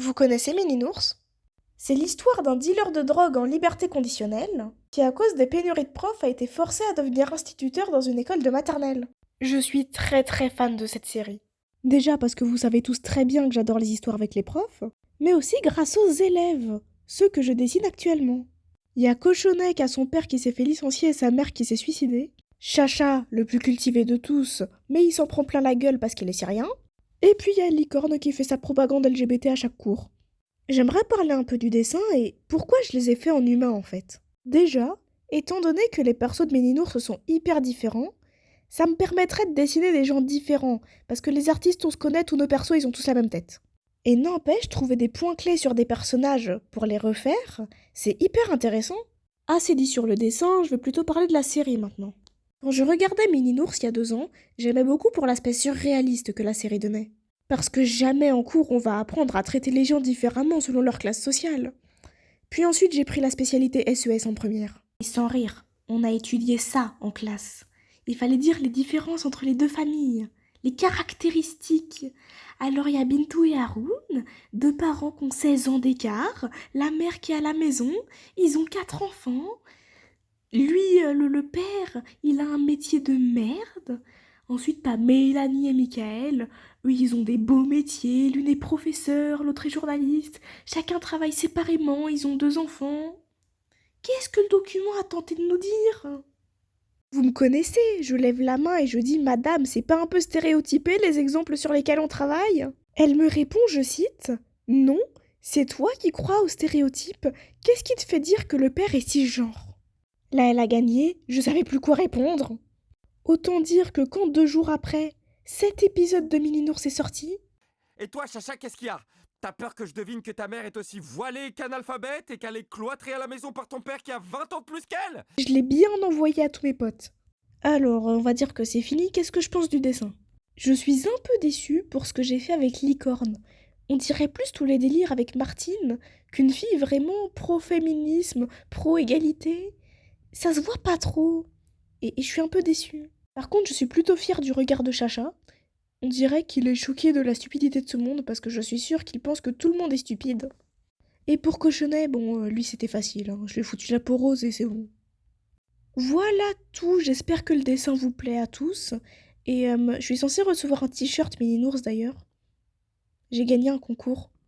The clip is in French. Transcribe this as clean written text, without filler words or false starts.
Vous connaissez Mininours? C'est l'histoire d'un dealer de drogue en liberté conditionnelle qui, à cause des pénuries de profs, a été forcé à devenir instituteur dans une école de maternelle. Je suis très très fan de cette série. Déjà parce que vous savez tous très bien que j'adore les histoires avec les profs, mais aussi grâce aux élèves, ceux que je dessine actuellement. Il y a Cochonnet qui a son père qui s'est fait licencier et sa mère qui s'est suicidée. Chacha, le plus cultivé de tous, mais il s'en prend plein la gueule parce qu'il est syrien. Et puis il y a Licorne qui fait sa propagande LGBT à chaque cours. J'aimerais parler un peu du dessin et pourquoi je les ai faits en humain en fait. Déjà, étant donné que les persos de Méninours sont hyper différents, ça me permettrait de dessiner des gens différents, parce que les artistes on se connaît, tous nos persos ils ont tous la même tête. Et n'empêche, trouver des points clés sur des personnages pour les refaire, c'est hyper intéressant. Assez dit sur le dessin, je vais plutôt parler de la série maintenant. Quand je regardais Mininours il y a 2 ans, j'aimais beaucoup pour l'aspect surréaliste que la série donnait. Parce que jamais en cours on va apprendre à traiter les gens différemment selon leur classe sociale. Puis ensuite j'ai pris la spécialité SES en première. Et sans rire, on a étudié ça en classe. Il fallait dire les différences entre les deux familles, les caractéristiques. Alors il y a Bintou et Haroun, deux parents qui ont 16 ans d'écart, la mère qui est à la maison, ils ont 4 enfants. Lui, le père, il a un métier de merde. Ensuite, t'as Mélanie et Michael. Eux, ils ont des beaux métiers. L'une est professeure, l'autre est journaliste. Chacun travaille séparément, ils ont 2 enfants. Qu'est-ce que le document a tenté de nous dire? Vous me connaissez, je lève la main et je dis Madame, c'est pas un peu stéréotypé les exemples sur lesquels on travaille? Elle me répond, je cite, Non, c'est toi qui crois aux stéréotypes. Qu'est-ce qui te fait dire que le père est cisgenre? Là, elle a gagné, je savais plus quoi répondre. Autant dire que quand 2 jours après, cet épisode de Mininours est sorti, Et toi, Chacha, qu'est-ce qu'il y a? T'as peur que je devine que ta mère est aussi voilée qu'analphabète et qu'elle est cloîtrée à la maison par ton père qui a 20 ans de plus qu'elle? je l'ai bien envoyé à tous mes potes. Alors, on va dire que c'est fini, qu'est-ce que je pense du dessin? Je suis un peu déçue pour ce que j'ai fait avec Licorne. On dirait plus tous les délires avec Martine qu'une fille vraiment pro-féminisme, pro-égalité. Ça se voit pas trop. Et je suis un peu déçue. Par contre, je suis plutôt fière du regard de Chacha. On dirait qu'il est choqué de la stupidité de ce monde parce que je suis sûre qu'il pense que tout le monde est stupide. Et pour Cochonnet, bon, lui c'était facile, hein. Je lui ai foutu la peau rose et c'est bon. Voilà tout, j'espère que le dessin vous plaît à tous. Et je suis censée recevoir un t-shirt Mininours d'ailleurs. J'ai gagné un concours.